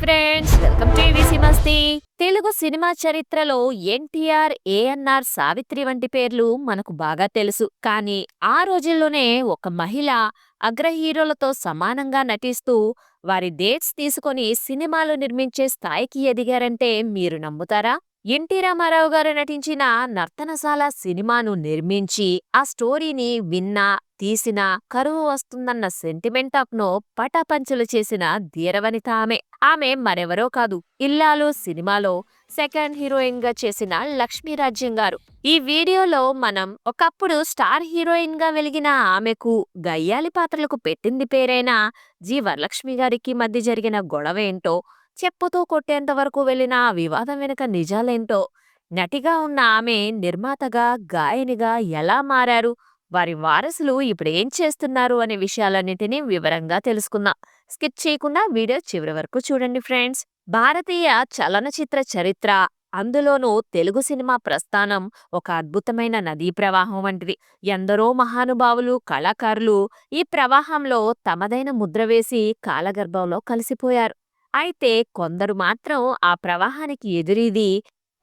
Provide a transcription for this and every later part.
Friends, welcome to EVC Masti. Telugu cinema చరిత్రలో ఎన్టీఆర్, ఏఎన్ఆర్, సావిత్రి వంటి పేర్లు మనకు బాగా తెలుసు. కానీ ఆ రోజుల్లోనే ఒక మహిళ అగ్ర హీరోలతో సమానంగా నటిస్తూ వారి డేట్స్ తీసుకొని సినిమాలు నిర్మించే స్థాయికి ఎదిగారంటే మీరు నమ్ముతారా? ఎన్టీ రామారావు గారు నటించిన నర్తనశాల సినిమాను నిర్మించి ఆ స్టోరీని విన్నా తీసిన కరువు వస్తుందన్న సెంటిమెంట్ ఆఫ్ నో పటాపంచలు చేసిన ధీరవనిత ఆమె మరెవరో కాదు, ఇల్లాలు సినిమాలో సెకండ్ హీరోయిన్ గా చేసిన లక్ష్మీరాజ్యం గారు. ఈ వీడియోలో మనం ఒకప్పుడు స్టార్ హీరోయిన్ గా వెలిగిన ఆమెకు గయ్యాలి పాత్రలకు పెట్టింది పేరైన జి వరలక్ష్మి గారికి మధ్య జరిగిన గొడవ ఏంటో, చెప్పుతూ కొట్టేంత వరకు వెళ్లిన ఆ వివాదం వెనుక నిజాలేంటో, నటిగా ఉన్న ఆమె నిర్మాతగా గాయనిగా ఎలా మారారు, వారి వారసులు ఇప్పుడు ఏం చేస్తున్నారు అనే విషయాలన్నింటినీ వివరంగా తెలుసుకుందాం. స్కిప్ చేయకుండా వీడియో చివరి వరకు చూడండి ఫ్రెండ్స్. భారతీయ చలనచిత్ర చరిత్ర, అందులోనూ తెలుగు సినిమా ప్రస్థానం ఒక అద్భుతమైన నదీ ప్రవాహం వంటిది. ఎందరో మహానుభావులు, కళాకారులు ఈ ప్రవాహంలో తమదైన ముద్ర వేసి కాలగర్భంలో కలిసిపోయారు. అయితే కొందరు మాత్రం ఆ ప్రవాహానికి ఎదురీది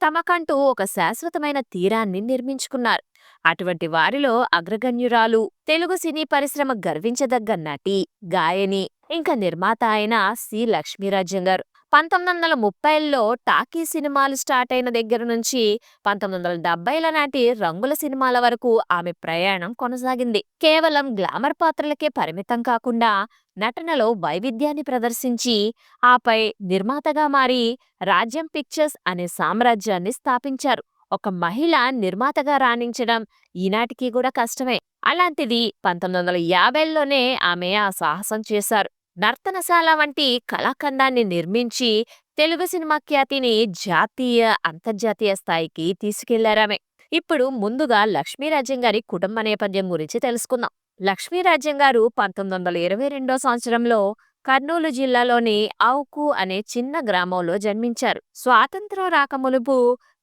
తమకంటూ ఒక శాశ్వతమైన తీరాన్ని నిర్మించుకున్నారు. అటువంటి వారిలో అగ్రగణ్యురాలు, తెలుగు సినీ పరిశ్రమ గర్వించదగ్గ నటి, గాయని, ఇంకా నిర్మాత అయిన సి లక్ష్మీరాజ్యం గారు. 1930ల్లో టాకీ సినిమాలు స్టార్ట్ అయిన దగ్గర నుంచి 1970ల నాటి రంగుల సినిమాల వరకు ఆమె ప్రయాణం కొనసాగింది. కేవలం గ్లామర్ పాత్రలకే పరిమితం కాకుండా నటనలో వైవిధ్యాన్ని ప్రదర్శించి ఆపై నిర్మాతగా మారి రాజ్యం పిక్చర్స్ అనే సామ్రాజ్యాన్ని స్థాపించారు. ఒక మహిళ నిర్మాతగా రాణించడం ఈనాటికి కూడా కష్టమే. అలాంటిది 1950ల్లోనే ఆమె ఆ సాహసం చేశారు. నర్తనశాల వంటి కళాఖండాన్ని నిర్మించి తెలుగు సినిమా ఖ్యాతిని జాతీయ, అంతర్జాతీయ స్థాయికి తీసుకెళ్లారామె. ఇప్పుడు ముందుగా లక్ష్మీరాజ్యం గారి కుటుంబ నేపథ్యం గురించి తెలుసుకుందాం. లక్ష్మీరాజ్యం గారు 1922 సంవత్సరంలో కర్నూలు జిల్లాలోని ఔకు అనే చిన్న గ్రామంలో జన్మించారు. స్వాతంత్ర్యం రాకమునుపు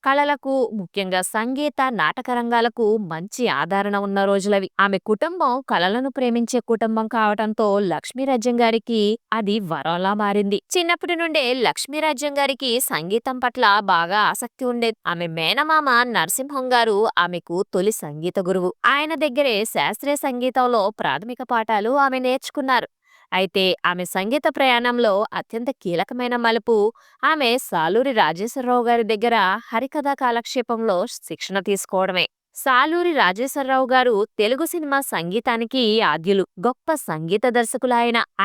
కళలకు, ముఖ్యంగా సంగీత, నాటక రంగాలకు మంచి ఆదరణ ఉన్న రోజులవి. ఆమె కుటుంబం కళలను ప్రేమించే కుటుంబం కావటంతో లక్ష్మీరాజ్యం గారికి అది వరంలా మారింది. చిన్నప్పటి నుండే లక్ష్మీరాజ్యం గారికి సంగీతం పట్ల బాగా ఆసక్తి ఉండేది. ఆమె మేనమామ నరసింహం గారు ఆమెకు తొలి సంగీత గురువు. ఆయన దగ్గరే శాస్త్రీయ సంగీతంలో ప్రాథమిక పాఠాలు ఆమె నేర్చుకున్నారు. అయితే ఆమె సంగీత ప్రయాణంలో అత్యంత కీలకమైన మలుపు ఆమె సాలూరి రాజేశ్వరరావు గారి దగ్గర హరికథా కాలక్షేపంలో శిక్షణ తీసుకోవడమే. సాలూరి రాజేశ్వరరావు గారు తెలుగు సినిమా సంగీతానికి ఆద్యులు, గొప్ప సంగీత దర్శకులు.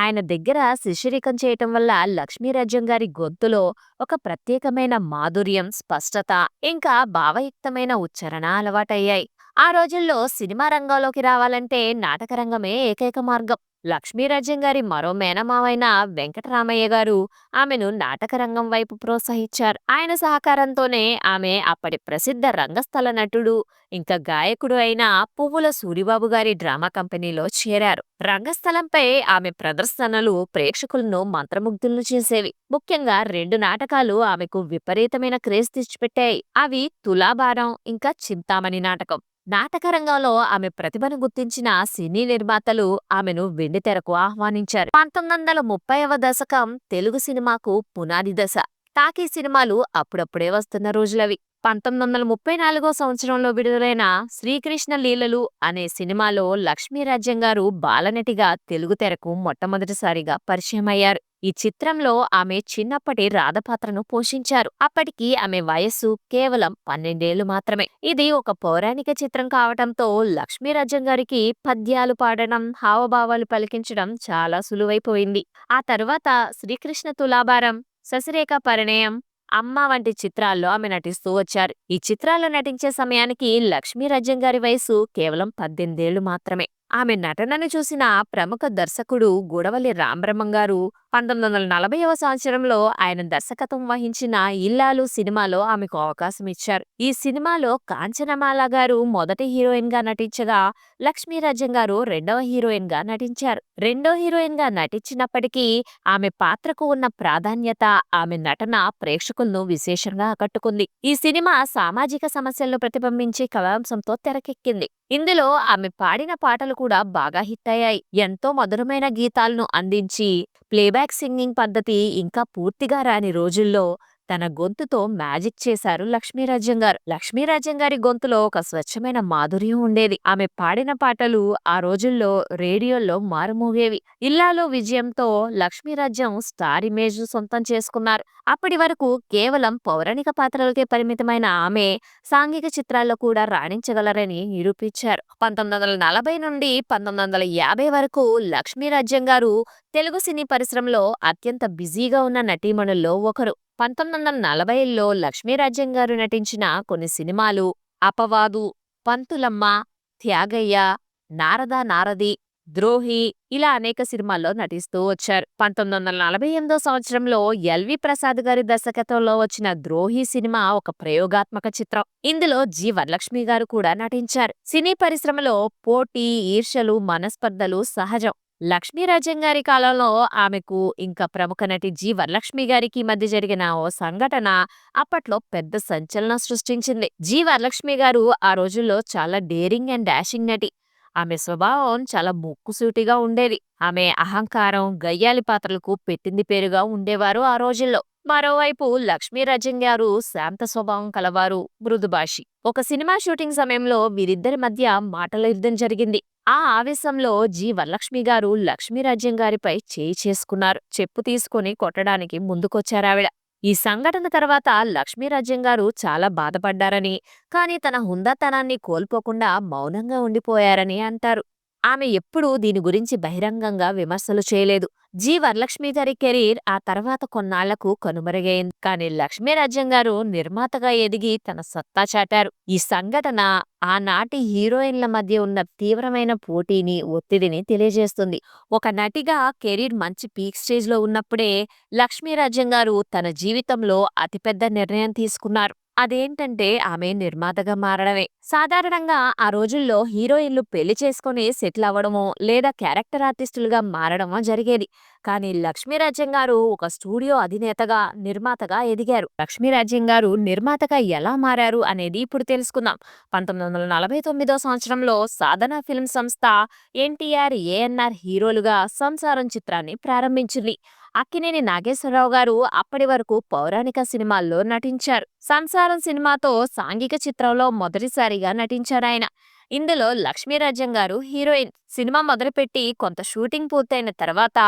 ఆయన దగ్గర శిష్యరికం చేయటం వల్ల లక్ష్మీరాజ్యం గారి గొంతులో ఒక ప్రత్యేకమైన మాధుర్యం, స్పష్టత, ఇంకా భావయుక్తమైన ఉచ్చారణ అలవాటయ్యాయి. ఆ రోజుల్లో సినిమా రంగంలోకి రావాలంటే నాటక రంగమే ఏకైక మార్గం. లక్ష్మీరాజ్యం గారి మరో మేనమావైన వెంకటరామయ్య గారు ఆమెను నాటక రంగం వైపు ప్రోత్సహించారు. ఆయన సహకారంతోనే ఆమె అప్పటి ప్రసిద్ధ రంగస్థల నటుడు, ఇంకా గాయకుడు అయిన పువ్వుల సూరిబాబు గారి డ్రామా కంపెనీలో చేరారు. రంగస్థలంపై ఆమె ప్రదర్శనలు ప్రేక్షకులను మంత్రముగ్ధులను చేసేవి. ముఖ్యంగా 2 నాటకాలు ఆమెకు విపరీతమైన క్రేజ్ తెచ్చిపెట్టాయి. అవి తులాభారం, ఇంకా చింతామణి నాటకం. నాటక రంగంలో ఆమె ప్రతిభను గుర్తించిన సినీ నిర్మాతలు ఆమెను వెండితెరకు ఆహ్వానించారు. 1930వ దశకం తెలుగు సినిమాకు పునాది దశ. టాకీ సినిమాలు అప్పుడప్పుడే వస్తున్న రోజులవి. 1934 సంవత్సరంలో విడుదలైన శ్రీకృష్ణ లీలలు అనే సినిమాలో లక్ష్మీరాజ్యం గారు బాలనటిగా తెలుగు తెరకు మొట్టమొదటిసారిగా పరిచయమయ్యారు. ఈ చిత్రంలో ఆమె చిన్నప్పటి రాధపాత్రను పోషించారు. అప్పటికి ఆమె వయస్సు కేవలం 12 ఏళ్లు మాత్రమే. ఇది ఒక పౌరాణిక చిత్రం కావటంతో లక్ష్మీరాజ్యం గారికి పద్యాలు పాడడం, హావభావాలు పలికించడం చాలా సులువైపోయింది. ఆ తరువాత శ్రీకృష్ణ తులాభారం, శశిరేఖ పరిణయం, అమ్మ వంటి చిత్రాల్లో ఆమె నటిస్తూ వచ్చారు. ఈ చిత్రాల్లో నటించే సమయానికి లక్ష్మీరాజ్యం గారి వయసు కేవలం 18 ఏళ్లు మాత్రమే. ఆమె నటనను చూసిన ప్రముఖ దర్శకుడు గూడవల్లి రామబ్రహ్మం గారు 1940వ సంవత్సరంలో ఆయన దర్శకత్వం వహించిన ఇల్లాలు సినిమాలో ఆమెకు అవకాశం ఇచ్చారు. ఈ సినిమాలో కాంచనమాల గారు మొదటి హీరోయిన్ గా నటించగా లక్ష్మీరాజ్యం గారు రెండవ హీరోయిన్ గా నటించారు. రెండో హీరోయిన్ గా నటించినప్పటికీ ఆమె పాత్రకు ఉన్న ప్రాధాన్యత, ఆమె నటన ప్రేక్షకులను విశేషంగా ఆకట్టుకుంది. ఈ సినిమా సామాజిక సమస్యలను ప్రతిబింబించే కథాంశంతో తెరకెక్కింది. ఇందులో ఆమె పాడిన పాటలు కూడా బాగా హిట్ అయ్యాయి. ఎంతో మధురమైన గీతాలను అందించి ప్లేబ్యాక్ సింగింగ్ పద్ధతి ఇంకా పూర్తిగా రాని రోజుల్లో తన గొంతుతో మ్యాజిక్ చేశారు లక్ష్మీరాజ్యం గారు. లక్ష్మీరాజ్యం గారి గొంతులో ఒక స్వచ్ఛమైన మాధుర్యం ఉండేది. ఆమె పాడిన పాటలు ఆ రోజుల్లో రేడియోల్లో మారుమోగేవి. ఇల్లాలో విజయంతో లక్ష్మీరాజ్యం స్టార్ ఇమేజ్ సొంతం చేసుకున్నారు. అప్పటి వరకు కేవలం పౌరాణిక పాత్రలకే పరిమితమైన ఆమె సాంఘిక చిత్రాల్లో కూడా రాణించగలరని నిరూపించారు. 1940 నుండి 1950 వరకు లక్ష్మీరాజ్యం గారు తెలుగు సినీ పరిశ్రమలో అత్యంత బిజీగా ఉన్న నటీమణుల్లో ఒకరు. 1940లో లక్ష్మీరాజ్యం గారు నటించిన కొన్ని సినిమాలు అపవాదు, పంతులమ్మ, త్యాగయ్య, నారద నారది, ద్రోహి ఇలా అనేక సినిమాల్లో నటిస్తూ వచ్చారు. 1948 సంవత్సరంలో ఎల్వి ప్రసాద్ గారి దర్శకత్వంలో వచ్చిన ద్రోహి సినిమా ఒక ప్రయోగాత్మక చిత్రం. ఇందులో జి వరలక్ష్మి గారు కూడా నటించారు. సినీ పరిశ్రమలో పోటీ, ఈర్ష్యలు, మనస్పర్ధలు సహజం. లక్ష్మీరాజ్యం గారి కాలంలో ఆమెకు ఇంకా ప్రముఖ నటి జి వరలక్ష్మి గారికి మధ్య జరిగిన ఓ సంఘటన అప్పట్లో పెద్ద సంచలనం సృష్టించింది. జి వరలక్ష్మి గారు ఆ రోజుల్లో చాలా డేరింగ్ అండ్ డాషింగ్ నటి. ఆమె స్వభావం చాలా ముక్కుసూటిగా ఉండేది. ఆమె అహంకారం, గయ్యాలి పాత్రలకు పెట్టింది పేరుగా ఉండేవారు ఆ రోజుల్లో. మరోవైపు లక్ష్మీరాజ్యం గారు శాంత స్వభావం కలవారు, మృదుభాషి. ఒక సినిమా షూటింగ్ సమయంలో వీరిద్దరి మధ్య మాటల యుద్ధం జరిగింది. ఆ ఆవేశంలో జి వరలక్ష్మి గారు లక్ష్మీరాజ్యం గారిపై చేయి చేసుకున్నారు. చెప్పు తీసుకుని కొట్టడానికి ముందుకొచ్చారావిడ. ఈ సంఘటన తర్వాత లక్ష్మీరాజ్యం గారు చాలా బాధపడ్డారని, కానీ తన హుందాతనాన్ని కోల్పోకుండా మౌనంగా ఉండిపోయారని అంటారు. ఆమె ఎప్పుడూ దీని గురించి బహిరంగంగా విమర్శలు చేయలేదు. జి వరలక్ష్మి గారి కెరీర్ ఆ తర్వాత కొన్నాళ్లకు కనుమరుగైంది. కానీ లక్ష్మీరాజ్యం గారు నిర్మాతగా ఎదిగి తన సత్తా చాటారు. ఈ సంఘటన ఆనాటి హీరోయిన్ల మధ్య ఉన్న తీవ్రమైన పోటీని, ఒత్తిడిని తెలియజేస్తుంది. ఒక నటిగా కెరీర్ మంచి పీక్ స్టేజ్ లో ఉన్నప్పుడే లక్ష్మీరాజ్యం గారు తన జీవితంలో అతిపెద్ద నిర్ణయం తీసుకున్నారు. అదేంటంటే ఆమె నిర్మాతగా మారడమే. సాధారణంగా ఆ రోజుల్లో హీరోయిన్లు పెళ్లి చేసుకుని సెటిల్ అవ్వడమో లేదా క్యారెక్టర్ ఆర్టిస్టులుగా మారడమో జరిగేది. కానీ లక్ష్మీరాజ్యం గారు ఒక స్టూడియో అధినేతగా, నిర్మాతగా ఎదిగారు. లక్ష్మీరాజ్యం గారు నిర్మాతగా ఎలా మారారు అనేది ఇప్పుడు తెలుసుకుందాం. 1949 సంవత్సరంలో సాధన ఫిల్మ్ సంస్థ ఎన్టీఆర్, ఏఎన్ఆర్ హీరోలుగా సంసారం చిత్రాన్ని ప్రారంభించింది. అక్కినేని నాగేశ్వరరావు గారు అప్పటి వరకు పౌరాణిక సినిమాల్లో నటించారు. సంసారం సినిమాతో సాంఘిక చిత్రంలో మొదటిసారిగా నటించారాయన. ఇందులో లక్ష్మీరాజ్యం గారు హీరోయిన్. సినిమా మొదలుపెట్టి కొంత షూటింగ్ పూర్తయిన తర్వాత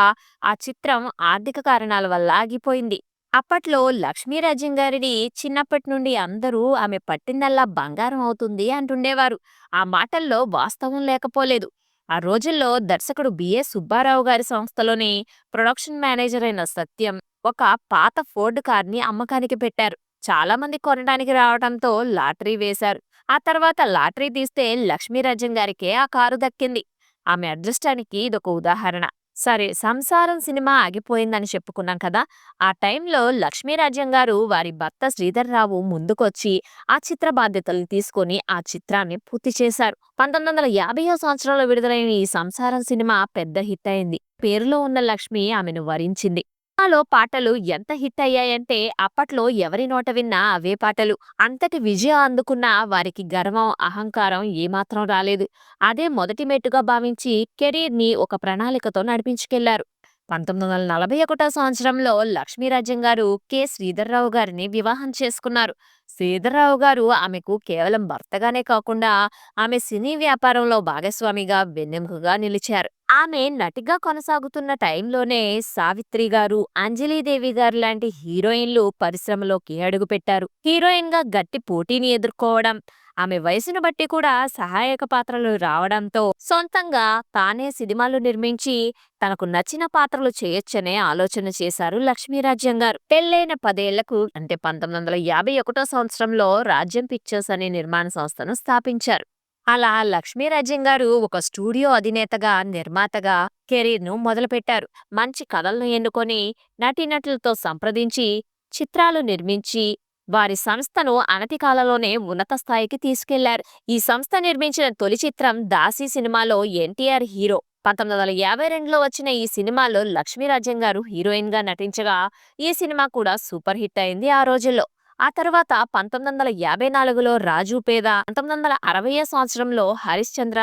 ఆ చిత్రం ఆర్థిక కారణాల వల్ల ఆగిపోయింది. అప్పట్లో లక్ష్మీరాజ్యం గారిని చిన్నప్పటి నుండి అందరూ ఆమె పట్టిందల్లా బంగారం అవుతుంది అంటుండేవారు. ఆ మాటల్లో వాస్తవం లేకపోలేదు. ఆ రోజుల్లో దర్శకుడు బిఏ సుబ్బారావు గారి సంస్థలోని ప్రొడక్షన్ మేనేజర్ అయిన సత్యం ఒక పాత ఫోర్డ్ కార్ని అమ్మకానికి పెట్టారు. చాలా మంది కొనడానికి రావడంతో లాటరీ వేశారు. ఆ తర్వాత లాటరీ తీస్తే లక్ష్మీరాజ్యం గారికే ఆ కారు దక్కింది. ఆమె అదృష్టానికి ఇదొక ఉదాహరణ. సరే, సంసారం సినిమా ఆగిపోయిందని చెప్పుకున్నాం కదా. ఆ టైంలో లక్ష్మీరాజ్యం గారు వారి భర్త శ్రీధర్రావు ముందుకొచ్చి ఆ చిత్ర బాధ్యతలు తీసుకుని ఆ చిత్రాన్ని పూర్తి చేశారు. 1950 సంవత్సరంలో విడుదలైన ఈ సంసారం సినిమా పెద్ద హిట్ అయింది. పేరులో ఉన్న లక్ష్మి ఆమెను వరించింది. సినిమాలో పాటలు ఎంత హిట్ అయ్యాయంటే అప్పట్లో ఎవరి నోట విన్నా అవే పాటలు. అంతటి విజయం అందుకున్న వారికి గర్వం, అహంకారం ఏమాత్రం రాలేదు. అదే మొదటి మెట్టుగా భావించి కెరీర్ ని ఒక ప్రణాళికతో నడిపించుకెళ్లారు. 1941 సంవత్సరంలో లక్ష్మీరాజ్యం గారు కె శ్రీధర్రావు గారిని వివాహం చేసుకున్నారు. శ్రీధర్రావు గారు ఆమెకు కేవలం భర్తగానే కాకుండా ఆమె సినీ వ్యాపారంలో భాగస్వామిగా, వెన్నెముకగా నిలిచారు. ఆమె నటిగా కొనసాగుతున్న టైంలోనే సావిత్రి గారు, అంజలీదేవి గారు లాంటి హీరోయిన్లు పరిశ్రమలోకి అడుగుపెట్టారు. హీరోయిన్ గా గట్టి పోటీని ఎదుర్కోవడం, ఆమె వయసును బట్టి కూడా సహాయక పాత్రలు రావడంతో సొంతంగా తానే సినిమాలు నిర్మించి తనకు నచ్చిన పాత్రలు చేయొచ్చనే ఆలోచన చేశారు లక్ష్మీరాజ్యం గారు. పెళ్లైన 10 ఏళ్లకు అంటే 1951 సంవత్సరంలో రాజ్యం పిక్చర్స్ అనే నిర్మాణ సంస్థను స్థాపించారు. అలా లక్ష్మీరాజ్యం గారు ఒక స్టూడియో అధినేతగా, నిర్మాతగా కెరీర్ ను మొదలుపెట్టారు. మంచి కథలను ఎన్నుకొని నటీనటులతో సంప్రదించి చిత్రాలు నిర్మించి వారి సంస్థను అనతి కాలంలోనే ఉన్నత స్థాయికి తీసుకెళ్లారు. ఈ సంస్థ నిర్మించిన తొలి చిత్రం దాసి సినిమాలో ఎన్టీఆర్ హీరో. 1952లో వచ్చిన ఈ సినిమాలో లక్ష్మీరాజ్యం గారు హీరోయిన్ గా నటించగా ఈ సినిమా కూడా సూపర్ హిట్ అయింది ఆ రోజుల్లో. ఆ తర్వాత 1954లో రాజు పేద, 1960వ సంవత్సరంలో హరిశ్చంద్ర,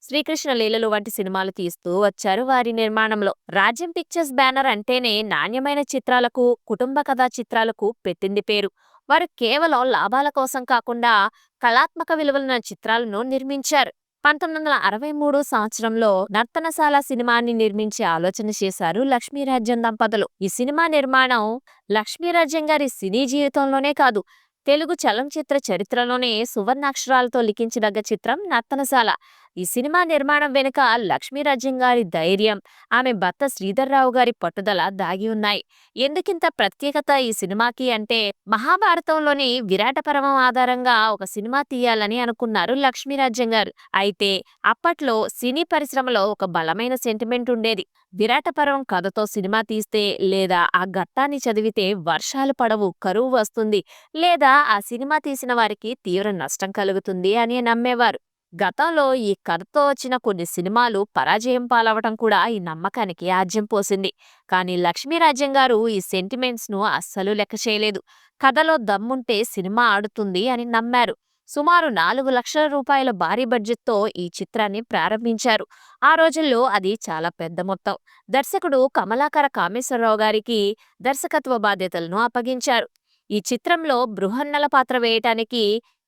శ్రీకృష్ణ లీలలు వంటి సినిమాలు తీస్తూ వచ్చారు వారి నిర్మాణంలో. రాజ్యం పిక్చర్స్ బ్యానర్ అంటేనే నాణ్యమైన చిత్రాలకు, కుటుంబ కథా చిత్రాలకు పెట్టింది పేరు. వారు కేవలం లాభాల కోసం కాకుండా కళాత్మక విలువలున్న చిత్రాలను నిర్మించారు. 1963 సంవత్సరంలో నర్తనశాల సినిమాని నిర్మించే ఆలోచన చేశారు లక్ష్మీరాజ్యం దంపతులు. ఈ సినిమా నిర్మాణం లక్ష్మీరాజ్యం గారి సినీ జీవితంలోనే కాదు, తెలుగు చలనచిత్ర చరిత్రలోనే సువర్ణాక్షరాలతో లిఖించదగ్గ చిత్రం నర్తనశాల. ఈ సినిమా నిర్మాణం వెనుక లక్ష్మీరాజ్యం గారి ధైర్యం, ఆమె భర్త శ్రీధర్రావు గారి పట్టుదల దాగి ఉన్నాయి. ఎందుకింత ప్రత్యేకత ఈ సినిమాకి అంటే, మహాభారతంలోని విరాట పర్వం ఆధారంగా ఒక సినిమా తీయాలని అనుకున్నారు లక్ష్మీరాజ్యం గారు. అయితే అప్పట్లో సినీ పరిశ్రమలో ఒక బలమైన సెంటిమెంట్ ఉండేది. విరాట పర్వం కథతో సినిమా తీస్తే, లేదా ఆ ఘట్టాన్ని చదివితే వర్షాలు పడవు, కరువు వస్తుంది, లేదా ఆ సినిమా తీసిన వారికి తీవ్ర నష్టం కలుగుతుంది అని నమ్మేవారు. గతంలో ఈ కథతో వచ్చిన కొన్ని సినిమాలు పరాజయం పాలవటం కూడా ఈ నమ్మకానికి ఆజ్యం పోసింది. కానీ లక్ష్మీరాజ్యం గారు ఈ సెంటిమెంట్స్ ను అస్సలు లెక్క చేయలేదు. కథలో దమ్ముంటే సినిమా ఆడుతుంది అని నమ్మారు. సుమారు 4 లక్షల రూపాయల భారీ బడ్జెట్తో ఈ చిత్రాన్ని ప్రారంభించారు. ఆ రోజుల్లో అది చాలా పెద్ద మొత్తం. దర్శకుడు కమలాకర కామేశ్వరరావు గారికి దర్శకత్వ బాధ్యతలను అప్పగించారు. ఈ చిత్రంలో బృహన్నల పాత్ర వేయటానికి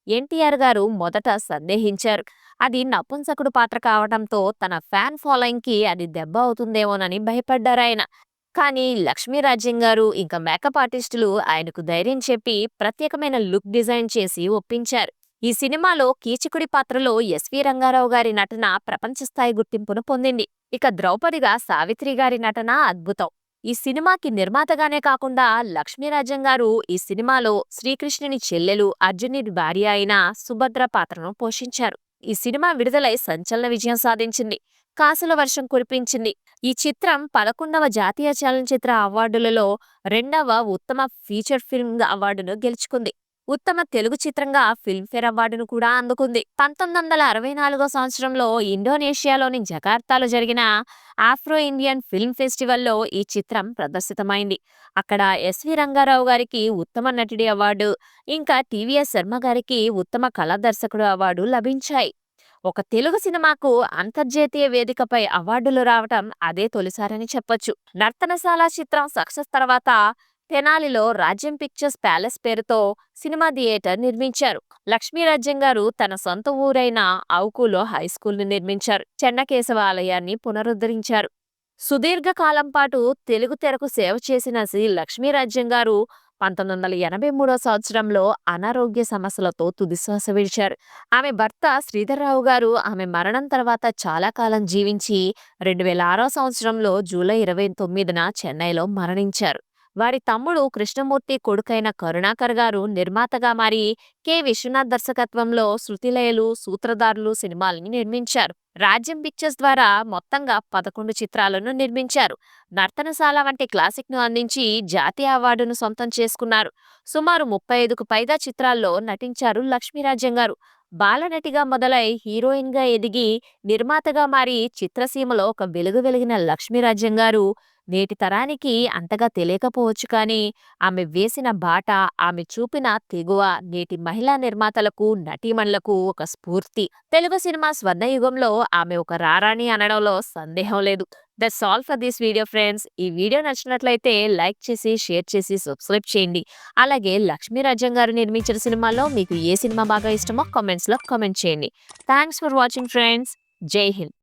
ఎన్టీఆర్ గారు మొదట సందేహించారు. అది నపుంసకుడు పాత్ర కావటంతో తన ఫ్యాన్ ఫాలోయింగ్ కి అది దెబ్బ అవుతుందేమోనని భయపడ్డారాయన. కానీ లక్ష్మీరాజ్యం గారు ఇంకా మేకప్ ఆర్టిస్టులు ఆయనకు ధైర్యం చెప్పి ప్రత్యేకమైన లుక్ డిజైన్ చేసి ఒప్పించారు. ఈ సినిమాలో కీచకుడి పాత్రలో ఎస్వి రంగారావు గారి నటన ప్రపంచ స్థాయి గుర్తింపును పొందింది. ఇక ద్రౌపదిగా సావిత్రి గారి నటన అద్భుతం. ఈ సినిమాకి నిర్మాతగానే కాకుండా లక్ష్మీరాజ్యం గారు ఈ సినిమాలో శ్రీకృష్ణుని చెల్లెలు, అర్జునుడి భార్య అయిన సుభద్ర పాత్రను పోషించారు. ఈ సినిమా విడుదలై సంచలన విజయం సాధించింది. కాసుల వర్షం కురిపించింది. ఈ చిత్రం 11వ జాతీయ చలనచిత్ర అవార్డులలో 2వ ఉత్తమ ఫీచర్ ఫిల్మ్ అవార్డును గెలుచుకుంది. ఉత్తమ తెలుగు చిత్రంగా ఫిల్మ్ఫేర్ అవార్డును కూడా అందుకుంది. 1964 సంవత్సరంలో ఇండోనేషియాలోని జకార్తాలో జరిగిన ఆఫ్రో ఇండియన్ ఫిల్మ్ ఫెస్టివల్లో ఈ చిత్రం ప్రదర్శితమైంది. అక్కడ ఎస్వి రంగారావు గారికి ఉత్తమ నటుడి అవార్డు, ఇంకా టీవీఎస్ శర్మ గారికి ఉత్తమ కళా దర్శకుడు అవార్డు లభించాయి. ఒక తెలుగు సినిమాకు అంతర్జాతీయ వేదికపై అవార్డులు రావటం అదే తొలిసారని చెప్పొచ్చు. నర్తనశాల చిత్రం సక్సెస్ తర్వాత తెనాలిలో రాజ్యం పిక్చర్స్ ప్యాలెస్ పేరుతో సినిమా థియేటర్ నిర్మించారు. లక్ష్మీరాజ్యం గారు తన సొంత ఊరైన అవుకులో హై స్కూల్ ను నిర్మించారు. చెన్నకేశవ ఆలయాన్ని పునరుద్ధరించారు. సుదీర్ఘకాలం పాటు తెలుగు తెరకు సేవ చేసిన శ్రీ లక్ష్మీరాజ్యం గారు 1983 సంవత్సరంలో అనారోగ్య సమస్యలతో తుదిశ్వాస విడిచారు. ఆమె భర్త శ్రీధర్రావు గారు ఆమె మరణం తర్వాత చాలా కాలం జీవించి 2006 సంవత్సరంలో జూలై 29న చెన్నైలో మరణించారు. వారి తమ్ముడు కృష్ణమూర్తి కొడుకైన కరుణాకర్ గారు నిర్మాతగా మారి కె విశ్వనాథ్ దర్శకత్వంలో శృతిలయలు, సూత్రధారులు సినిమాల్ని నిర్మించారు. రాజ్యం పిక్చర్స్ ద్వారా మొత్తంగా 11 చిత్రాలను నిర్మించారు. నర్తనశాల వంటి క్లాసిక్ ను అందించి జాతీయ అవార్డును సొంతం చేసుకున్నారు. సుమారు 35కు పైగా చిత్రాల్లో నటించారు లక్ష్మీరాజ్యం గారు. బాలనటిగా మొదలై హీరోయిన్ గా ఎదిగి నిర్మాతగా మారి చిత్రసీమలో ఒక వెలుగు వెలిగిన లక్ష్మీరాజ్యం గారు నేటి తరానికి అంతగా తెలియకపోవచ్చు, కానీ ఆమె వేసిన బాట, ఆమె చూపిన తెగువ నేటి మహిళా నిర్మాతలకు, నటీమణులకు ఒక స్ఫూర్తి. తెలుగు సినిమా స్వర్ణయుగంలో ఆమె ఒక రారాణి అనడంలో సందేహం లేదు. That's all for this video friends. ఈ వీడియో నచ్చినట్లయితే లైక్ చేసి, షేర్ చేసి, సబ్స్క్రైబ్ చేయండి. అలాగే లక్ష్మీరాజ్యం గారు నిర్మించిన సినిమాల్లో మీకు ఏ సినిమా బాగా ఇష్టమో కామెంట్స్ లో కామెంట్ చేయండి. Thanks for watching friends. జై హింద్.